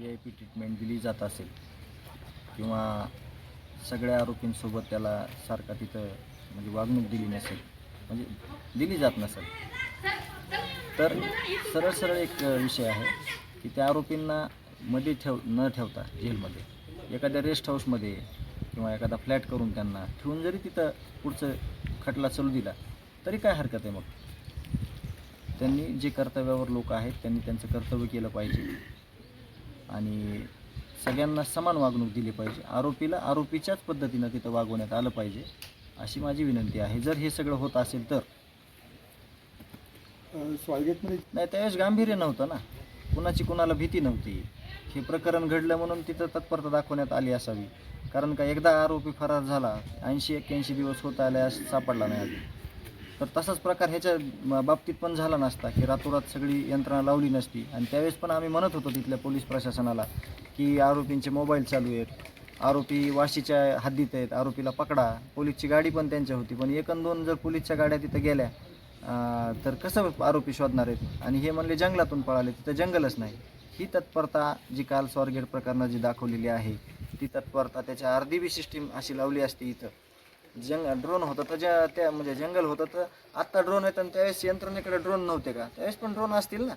VIP treatment दिली जात असेल किंवा सगळ्या आरोपींसोबत त्याला सारखा तिथं म्हणजे वागणूक दिली नसेल, म्हणजे दिली जात नसेल, तर सरळ सरळ एक विषय आहे की त्या आरोपींना मध्ये न ठेवता जेलमध्ये एखाद्या रेस्ट हाऊसमध्ये किंवा एखादा फ्लॅट करून त्यांना ठेवून जरी तिथं पुढचं खटला चालू दिला तरी काय हरकत आहे. मग त्यांनी जे कर्तव्यावर लोक आहेत त्यांनी त्यांचं कर्तव्य केलं पाहिजे आणि सगळ्यांना समान वागणूक दिली पाहिजे. आरोपीला आरोपीच्याच पद्धतीनं तिथं वागवण्यात आलं पाहिजे अशी माझी विनंती आहे. जर हे सगळं होत असेल तर स्वारगेटमध्ये नाही, त्यावेळेस गांभीर्य नव्हतं ना, कुणाची कुणाला भीती नव्हती. हे प्रकरण घडलं म्हणून तिथं तत्परता दाखवण्यात आली असावी. कारण का एकदा आरोपी फरार झाला 80-81 दिवस होत आले सापडला नाही अजून, तर तसाच प्रकार ह्याच्या बाबतीत पण झाला नसता की रातोरात सगळी यंत्रणा लावली नसती. आणि त्यावेळेस पण आम्ही म्हणत होतो तिथल्या पोलीस प्रशासनाला की आरोपींचे मोबाईल चालू आहेत, आरोपी वाशीच्या हद्दीत आहेत, आरोपीला पकडा. पोलीसची गाडी पण त्यांच्या होती, पण 1-2 जर पोलीसच्या गाड्या तिथं गेल्या तर कसं आरोपी शोधणार आहेत. आणि हे म्हणले जंगलातून पळाले, तिथं जंगलच नाही. ही तत्परता जी काल स्वारगेट प्रकरणात जी दाखवलेली आहे ती तत्परता त्याच्या अर्धी बी सिस्टीम अशी लावली असती. इथं ड्रोन होतं तर त्या म्हणजे जंगल होतं, तर आत्ता ड्रोन आहेत आणि त्यावेळेस यंत्रणेकडे ड्रोन नव्हते का? त्यावेळेस पण ड्रोन असतील ना,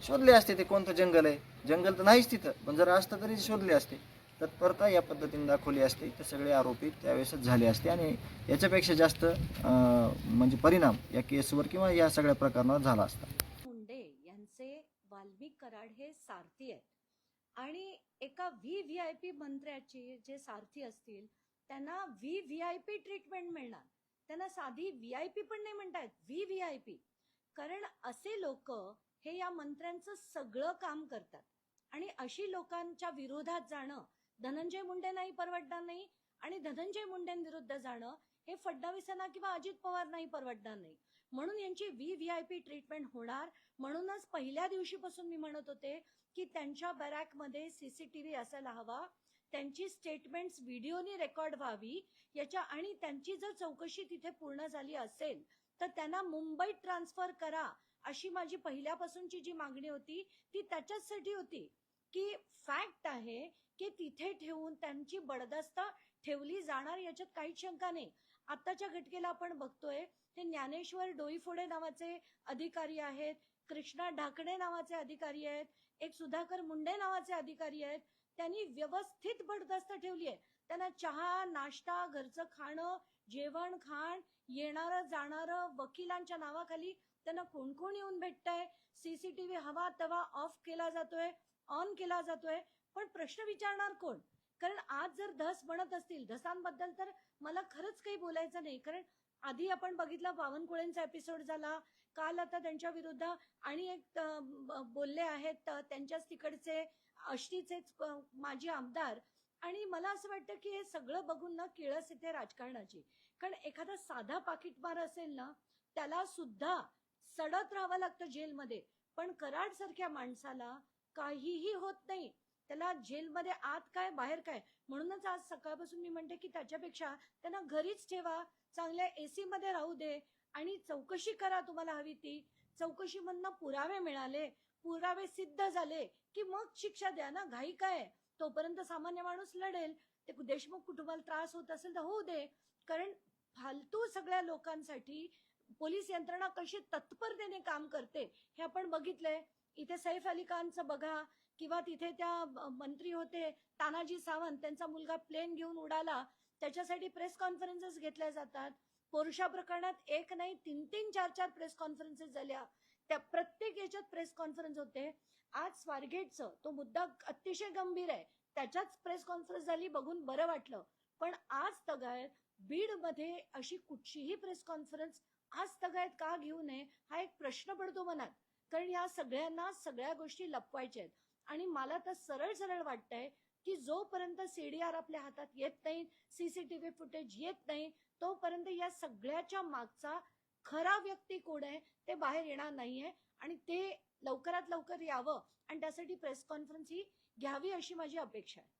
शोधले असते ते कोणतं जंगल आहे. जंगल तर नाहीच तिथं, पण जर असतं तरी शोधले असते. तत्परता या पद्धतीने दाखवली असते तर सगळे आरोपी त्यावेळेसच झाले असते आणि याच्यापेक्षा जास्त म्हणजे परिणाम या केसवर किंवा या सगळ्या प्रकरणावर झाला असता. मुंडे यांचे वाल्मिक कराड हे सारथी आहेत आणि एका VVIP मंत्र्याचे जे सारथी असतील त्यांना VVIP ट्रीटमेंट मिळणार. त्यांना साधी VIP पण नाही म्हणतात, VVIP. कारण असे लोक हे या मंत्र्यांचं सगळं काम करतात आणि अशी लोकांच्या विरोधात जाणं धनंजय मुंडे नाही परवडणार नाही आणि धनंजय मुंडेंविरुद्ध जाणं हे फडणवीसांना किंवा अजित पवार नाही परवडणार नाही. म्हणून यांची VVIP ट्रीटमेंट होणार. म्हणूनच पहिल्या दिवशीपासून मी म्हणत होते की त्यांच्या बॅरॅकमध्ये CCTV असायला हवा, त्यांची स्टेटमेंट्स व्हिडिओनी रेकॉर्ड व्हावी याच्या, आणि त्यांची जर चौकशी तिथे पूर्ण झाली असेल तर त्यांना मुंबईत ट्रान्सफर करा अशी माझी पहिल्यापासूनची जी मागणी होती ती त्याच्यासाठी होती की फॅक्ट आहे की तिथे ठेवून त्यांची बडदास्त ठेवली जाणार याच्यात काहीच शंका नाही. आताच्या घटनेला आपण बघतोय ते ज्ञानेश्वर डोईफोडे नावाचे अधिकारी आहेत, कृष्णा ढाकणे नावाचे अधिकारी आहेत, एक सुधाकर मुंडे नावाचे अधिकारी आहेत. त्यांनी व्यवस्थित बडदास्त ठेवली आहे. त्यांना चहा नाश्ता घरचं खाणं जेवण खाण येणारं जाणारं वकिलांच्या नावाखाली त्यांना कोण कोण येऊन भेटतंय. CCTV हवा तेव्हा ऑफ केला जातोय, ऑन केला जातोय, पण प्रश्न विचारणार कोण? कारण आज जर धस बनत असतील, धसांबद्दल तर मला खरंच काही बोलायचं नाही. कारण आधी आपण बघितलं बावनकुळेंचा एपिसोड झाला, काल आता त्यांच्या विरुद्ध आणि एक बोलले आहेत त्यांच्याच तिकडचे आष्टीचेच माजी आमदार. आणि मला असं वाटतं की हे सगळं बघून ना किळस येते राजकारणाची. कारण एखादा साधा पाकिटमार असेल ना त्याला सुद्धा सडत राहावं लागतं जेलमध्ये, पण कराड सारख्या माणसाला काहीही होत नाही. त्याला जेलमध्ये आत काय बाहेर काय. म्हणूनच आज सकाळपासून मी म्हणते की त्याच्यापेक्षा त्यांना घरीच ठेवा, चांगल्या AC मध्ये राहू दे आणि चौकशी करा तुम्हाला हवी ती. चौकशीमधनं पुरावे मिळाले, पुरावे सिद्ध झाले की मग शिक्षा द्या ना, घाई काय. तोपर्यंत सामान्य माणूस लढेल. ते देशमुख कुटुंबाला त्रास होत असेल तर होऊ दे. कारण फालतू सगळ्या लोकांसाठी पोलीस यंत्रणा कशी तत्परतेने काम करते हे आपण बघितलंय. इथे सैफ अली खानचं बघा, किंवा तिथे त्या मंत्री होते तानाजी सावंत, त्यांचा मुलगा प्लेन घेऊन उडाला, त्याच्यासाठी प्रेस कॉन्फरन्सेस घेतल्या जातात. पोरुषा प्रकरणात एक नाही 3-3, 4-4 प्रेस कॉन्फरन्सेस झाल्या. त्या प्रत्येक याच्यात प्रेस कॉन्फरन्स होते. आज स्वारगेटचं तो मुद्दा अतिशय गंभीर आहे, त्याच्याच प्रेस कॉन्फरन्स झाली, बघून बरं वाटलं. पण आज तगायत बीड मध्ये अशी कुठचीही प्रेस कॉन्फरन्स आज तगायत का घेऊ नये हा एक प्रश्न पडतो मनात. कारण या सगळ्यांना सगळ्या गोष्टी लपवायच्या आहेत. आणि मला तर सरळ सरळ वाटतंय की जोपर्यंत CDR आपल्या हातात येत नाही, CCTV फुटेज येत नाही, तोपर्यंत या सगळ्याच्या मागचा खरा व्यक्ती कोण आहे ते बाहेर येणार नाहीये. आणि ते लवकरात लवकर यावं आणि त्यासाठी प्रेस कॉन्फरन्स ही घ्यावी अशी माझी अपेक्षा आहे.